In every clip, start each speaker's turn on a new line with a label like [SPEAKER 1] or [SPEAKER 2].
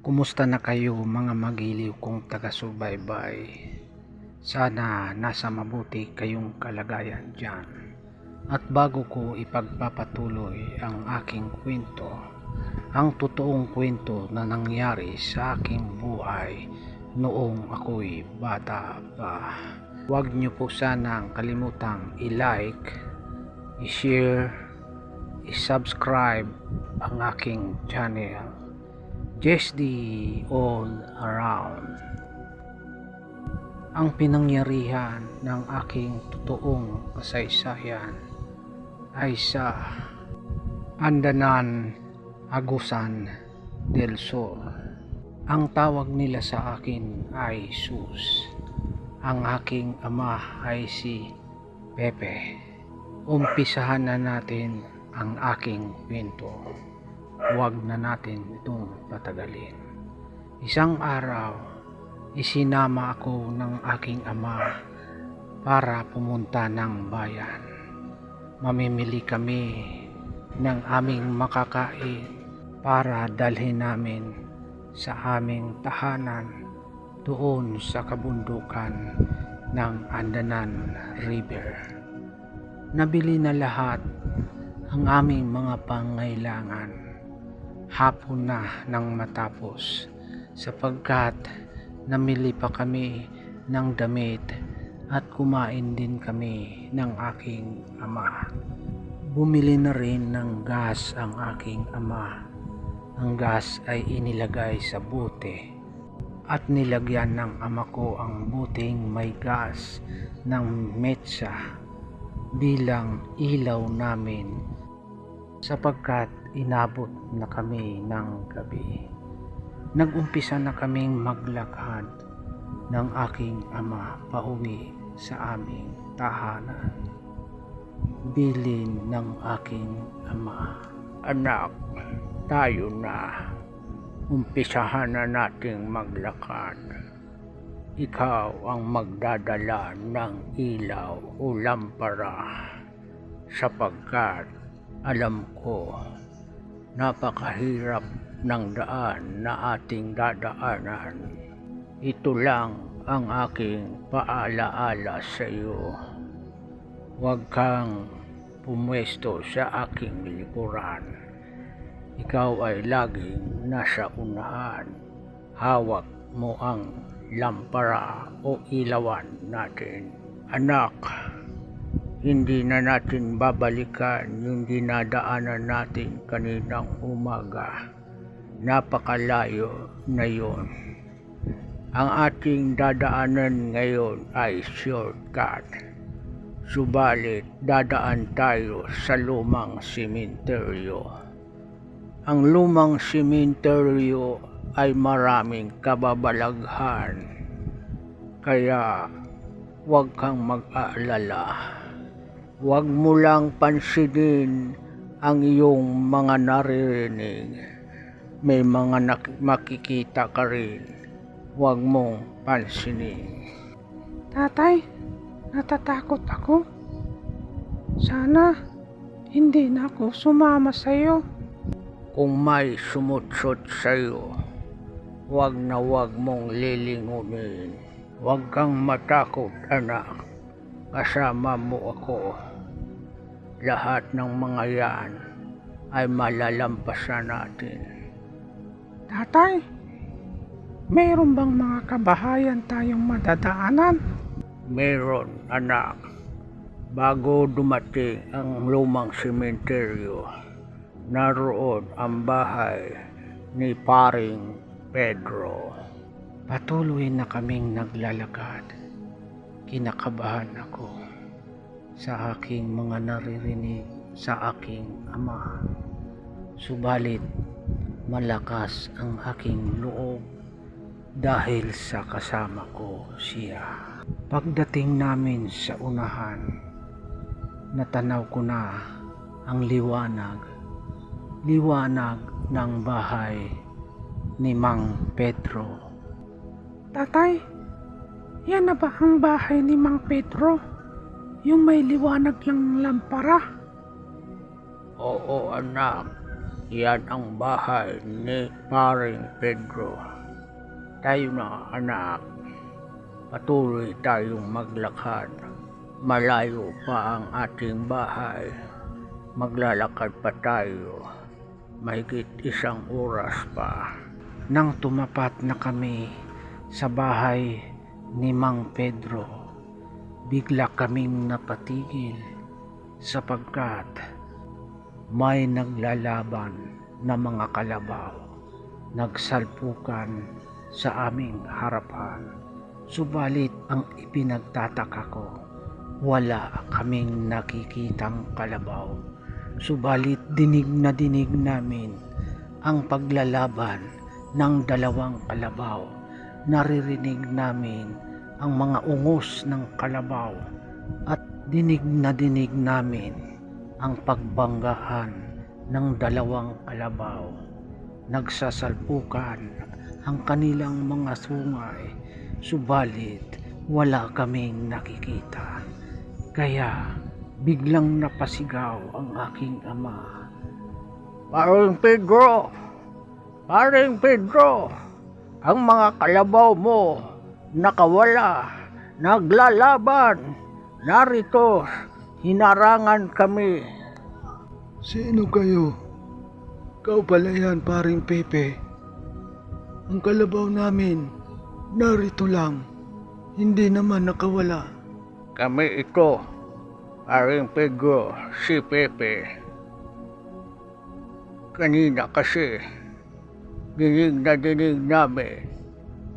[SPEAKER 1] Kumusta na kayo mga magiliw kong taga-subaybay? Sana nasa mabuti kayong kalagayan dyan. At bago ko ipagpapatuloy ang aking kwento, ang totoong kwento na nangyari sa aking buhay noong ako'y bata pa. Huwag niyo po sanang kalimutang i-like, i-share, i-subscribe ang aking channel. Just the all around. Ang pinangyarihan ng aking totoong kasaysayan ay sa Andanan, Agusan del Sur. Ang tawag nila sa akin ay Sus. Ang aking ama ay si Pepe. Umpisahan na natin ang aking kwento. Huwag na natin itong patagalin. Isang araw, isinama ako ng aking ama para pumunta ng bayan. Mamimili kami ng aming makakain para dalhin namin sa aming tahanan doon sa kabundukan ng Andanan River. Nabili na lahat ang aming mga pangailangan. Hapon na nang matapos sapagkat namili pa kami ng damit at kumain din kami ng aking ama. Bumili na rin ng gas ang aking ama. Ang gas ay inilagay sa bote at nilagyan ng ama ko ang buteng may gas ng metsa bilang ilaw namin sapagkat inabot na kami ng gabi. Nag-umpisa na kaming maglakad ng aking ama pauwi sa aming tahanan. Bilin ng aking ama, "Anak, tayo na. Umpisahan na nating maglakad. Ikaw ang magdadala ng ilaw o lampara sapagkat alam ko napakahirap ng daan na ating dadaanan. Ito lang ang aking paalaala sa iyo. Huwag kang pumwesto sa aking likuran. Ikaw ay laging nasa unahan. Hawak mo ang lampara o ilawan natin. Anak, hindi na natin babalikan yung dinadaanan natin kaninang umaga. Napakalayo na yon. Ang ating dadaanan ngayon ay shortcut. Subalit dadaan tayo sa lumang sementeryo. Ang lumang sementeryo ay maraming kababalaghan. Kaya huwag kang mag-aalala. Huwag mo lang pansinin ang iyong mga naririnig. May mga makikita ka rin. Huwag mong pansinin."
[SPEAKER 2] Tatay, natatakot ako. Sana hindi na ako sumama sa iyo.
[SPEAKER 1] Kung may sumutsot sa iyo, huwag na huwag mong lilingunin. Huwag kang matakot, anak. Kasama mo ako. Lahat ng mga yan ay malalampasan natin.
[SPEAKER 2] Tatay, mayroon bang mga kabahayan tayong madadaanan?
[SPEAKER 1] Meron, anak. Bago dumating ang lumang sementeryo, naroon ang bahay ni Paring Pedro. Patuloy na kaming naglalakad. Kinakabahan ako sa aking mga naririnig sa aking ama. Subalit malakas ang aking loob dahil sa kasama ko siya. Pagdating namin sa unahan, natanaw ko na ang liwanag ng bahay ni Mang Pedro.
[SPEAKER 2] Tatay, yan na ba ang bahay ni Mang Pedro? Yung may liwanag ng lampara?
[SPEAKER 1] Oo, anak. Yan ang bahay ni Paring Pedro. Tayo na, anak. Patuloy tayong maglakad. Malayo pa ang ating bahay. Maglalakad pa tayo. Mahigit 1 oras pa.
[SPEAKER 2] Nang tumapat na kami sa bahay ni Mang Pedro, bigla kaming napatigil sapagkat may naglalaban na mga kalabaw. Nagsalpukan sa aming harapan. Subalit ang ipinagtataka ko, wala kaming nakikitang kalabaw. Subalit dinig namin ang paglalaban ng 2 kalabaw. Naririnig namin ang mga ungos ng kalabaw at dinig namin ang pagbanggaan ng 2 kalabaw. Nagsasalpukan ang kanilang mga sungay, subalit wala kaming nakikita. Kaya biglang napasigaw ang aking ama.
[SPEAKER 1] Paring Pedro! Paring Pedro! Ang mga kalabaw mo nakawala, naglalaban. Narito, hinarangan kami.
[SPEAKER 3] Sino kayo? Kau pala yan, Paring Pepe. Ang kalabaw namin, narito lang. Hindi naman nakawala.
[SPEAKER 1] Kami ito, Paring Pedro, si Pepe. Kanina kasi, dinig namin,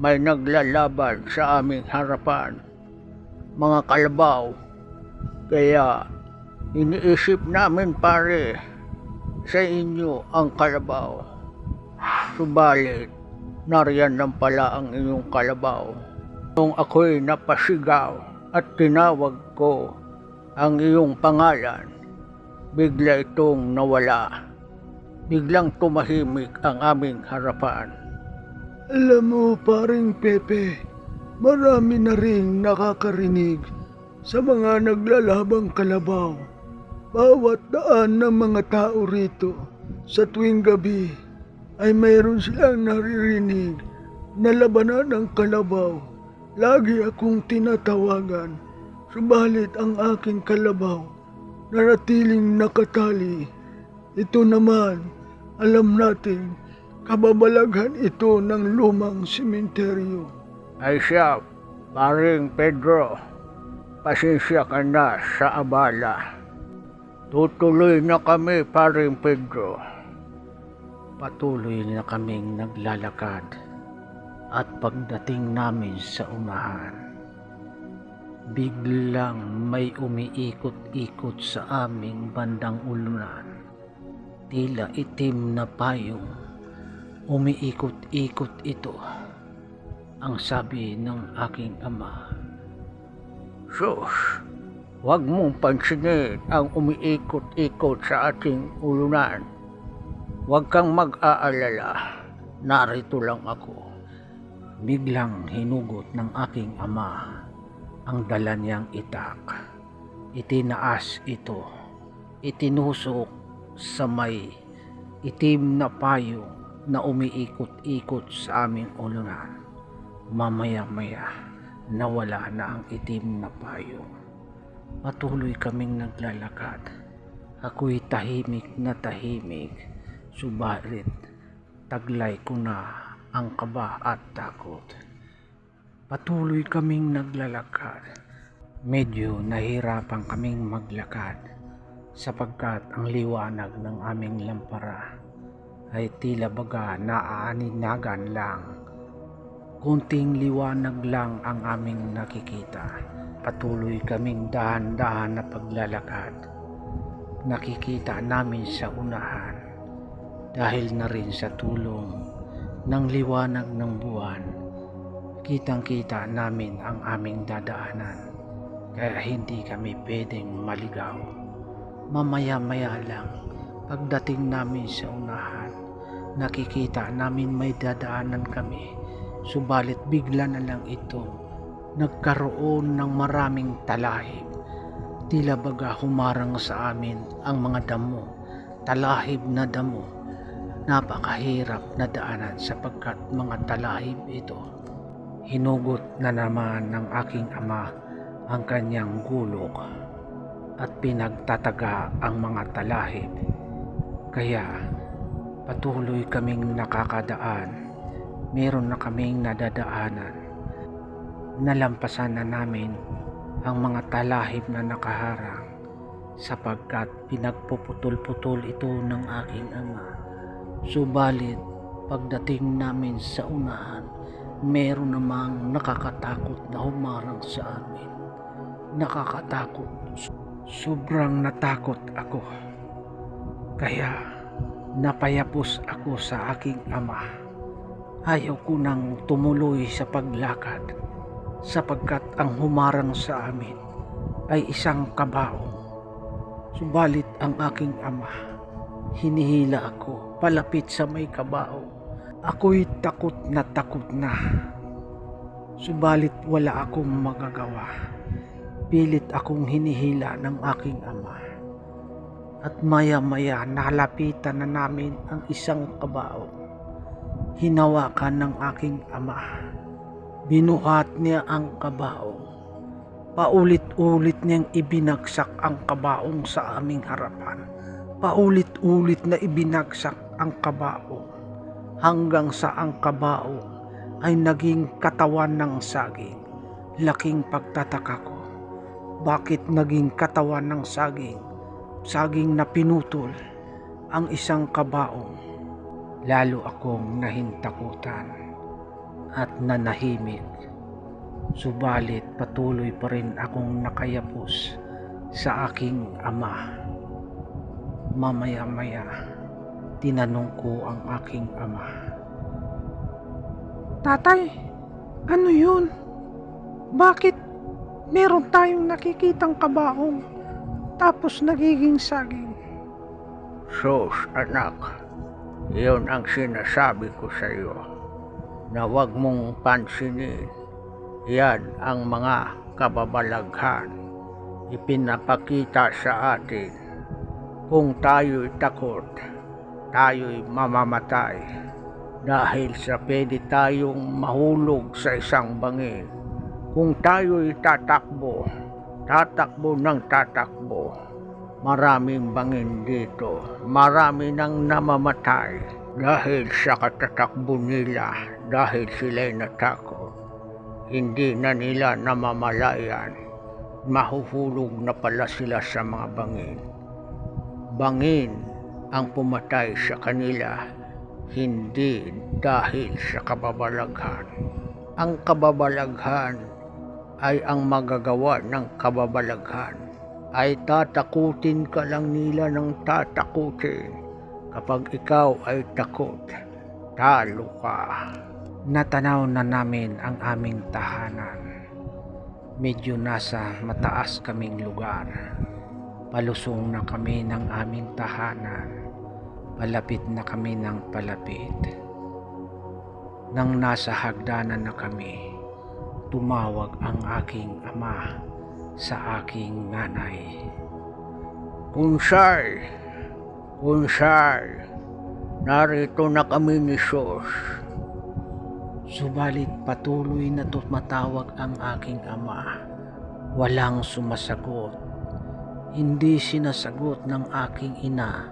[SPEAKER 1] may naglalaban sa aming harapan. Mga kalabaw. Kaya, iniisip namin pare, sa inyo ang kalabaw. Subalit, nariyan lang pala ang inyong kalabaw. Nung ako'y napasigaw at tinawag ko ang iyong pangalan, bigla itong nawala. Biglang tumahimik ang aming harapan.
[SPEAKER 3] Alam mo, Paring Pepe, marami na ring nakakarinig sa mga naglalabang kalabaw. Bawat daan ng mga tao rito sa tuwing gabi ay mayroon silang naririnig na labanan ng kalabaw. Lagi akong tinatawagan, subalit ang aking kalabaw nanatiling nakatali. Ito naman, alam natin, kababalaghan ito ng lumang sementeryo.
[SPEAKER 1] Ay siya, Paring Pedro, pasensya ka na sa abala. Tutuloy na kami, Paring Pedro.
[SPEAKER 2] Patuloy na kaming naglalakad at pagdating namin sa unahan, biglang may umiikot-ikot sa aming bandang ulunan. Tila itim na payong, umiikot-ikot ito. Ang sabi ng aking ama,
[SPEAKER 1] Sus, huwag mong pansinin ang umiikot-ikot sa ating ulunan. Huwag kang mag-aalala, narito lang ako.
[SPEAKER 2] biglang hinugot ng aking ama ang dala niyang itak. Itinaas ito, itinusok sa may itim na payong na umiikot-ikot sa aming ulunan. Mamaya-maya, nawala na ang itim na payong. Patuloy kaming naglalakad. Ako'y tahimik na tahimik, subalit taglay ko na ang kaba at takot. Patuloy kaming naglalakad. Medyo nahirapan kaming maglakad sapagkat ang liwanag ng aming lampara ay tila baga naaaninagan lang. Kunting liwanag lang ang aming nakikita. Patuloy kaming dahan-dahan na paglalakad. Nakikita namin sa unahan dahil na rin sa tulong ng liwanag ng buwan. Kitang-kita namin ang aming dadaanan, kaya hindi kami pwedeng maligaw. Mamaya-maya lang, pagdating namin sa unahan, nakikita namin may dadaanan kami, subalit bigla na lang ito nagkaroon ng maraming talahib. Tila baga humarang sa amin ang mga damo, talahib na damo Napakahirap na daanan sapagkat mga talahib ito. Hinugot na naman ng aking ama ang kanyang gulok at pinagtataga ang mga talahib. Kaya patuloy kaming nakakadaan. Meron na kaming nadadaanan. Nalampasan na namin ang mga talahib na nakaharang sapagkat pinagpuputol-putol ito ng aking ama. Subalit pagdating namin sa unahan, meron namang nakakatakot na humarang sa amin. Nakakatakot. Sobrang natakot ako. Kaya napayapos ako sa aking ama. Ayaw ko nang tumuloy sa paglakad sapagkat ang humarang sa amin ay isang kabaong. Subalit ang aking ama, hinihila ako palapit sa may kabaong. Ako'y takot na. Subalit wala akong magagawa. Pilit akong hinihila ng aking ama. At maya-maya nalapitan na namin ang isang kabaong. Hinawakan ng aking ama. Binuhat niya ang kabaong. Paulit-ulit niyang ibinagsak ang kabaong sa aming harapan. Paulit-ulit na ibinagsak ang kabaong. Hanggang sa ang kabaong ay naging katawan ng saging. Laking pagtataka ko. Bakit naging katawan ng saging? Saging na pinutol ang isang kabaong. Lalo akong nahintakutan at nanahimik. Subalit patuloy pa rin akong nakayapos sa aking ama. Mamaya-maya, tinanong ko ang aking ama.
[SPEAKER 1] Tatay, ano yun? Bakit meron tayong nakikitang kabaong tapos nagiging saging? Sus, anak, yun ang sinasabi ko sa iyo na huwag mong pansinin. Yan ang mga kababalaghan. Ipinapakita sa atin kung tayo'y takot, tayo'y mamamatay dahil sa pwede tayong mahulog sa isang bangin. Kung tayo'y tatakbo ng tatakbo, maraming bangin dito, marami nang namamatay dahil sa katatakbo nila, dahil sila'y natakot. Hindi na nila namamalayan, mahuhulog na pala sila sa mga bangin. Bangin ang pumatay sa kanila, hindi dahil sa kababalaghan. Ang kababalaghan ay ang magagawa ng kababalaghan ay tatakutin ka lang nila ng tatakutin. Kapag ikaw ay takot, talo ka.
[SPEAKER 2] Natanaw na namin ang aming tahanan. Medyo nasa mataas kaming lugar. Palusong na kami ng aming tahanan. Palapit na kami ng palapit. Nang nasa hagdanan na kami, tumawag ang aking ama sa aking nanay.
[SPEAKER 1] Kunsay, narito na kami ni Sos.
[SPEAKER 2] Subalit patuloy na tumatawag ang aking ama. Walang sumasagot. Hindi sinasagot ng aking ina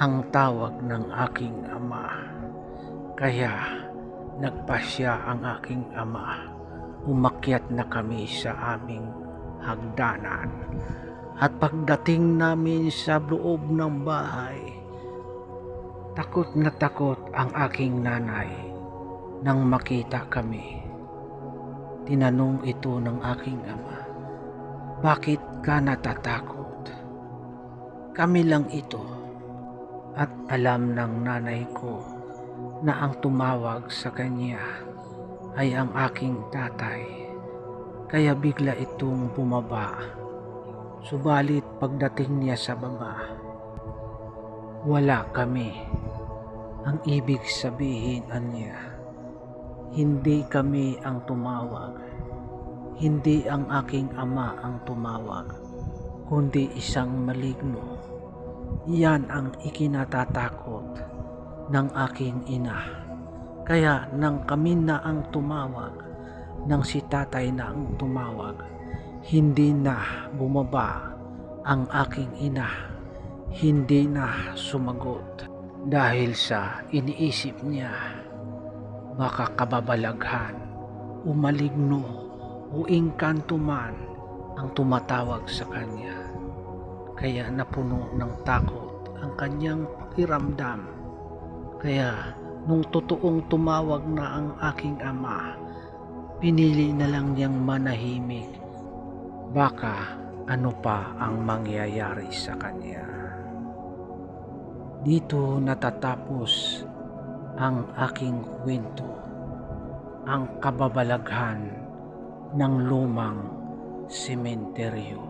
[SPEAKER 2] ang tawag ng aking ama. Kaya nagpasya ang aking ama. Umakyat na kami sa aming hagdanan. At pagdating namin sa loob ng bahay, takot na takot ang aking nanay. Nang makita kami, tinanong ito ng aking ama, bakit ka natatakot? Kami lang ito. At alam ng nanay ko na ang tumawag sa kanya ay ang aking tatay. Kaya bigla itong bumaba. Subalit pagdating niya sa baba, wala kami. Ang ibig sabihin niya, hindi kami ang tumawag. Hindi ang aking ama ang tumawag, kundi isang maligno. Yan ang ikinatatakot ng aking ina. Kaya nang kami na ang tumawag, nang si tatay na ang tumawag, hindi na bumaba ang aking ina, hindi na sumagot dahil sa iniisip niya baka kababalaghan o maligno o engkanto man ang tumatawag sa kanya. Kaya napuno ng takot ang kanyang pakiramdam. Kaya nung totoong tumawag na ang aking ama, pinili na lang niyang manahimik. Baka ano pa ang mangyayari sa kanya. Dito natatapos ang aking kwento, ang kababalaghan ng lumang sementeryo.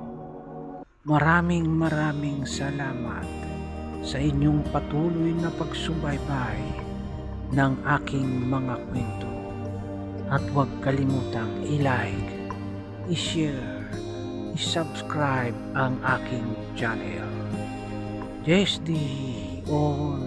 [SPEAKER 2] Maraming salamat sa inyong patuloy na pagsubaybay ng aking mga kwento. At huwag kalimutang i-like, i-share, i-subscribe ang aking channel. JSD on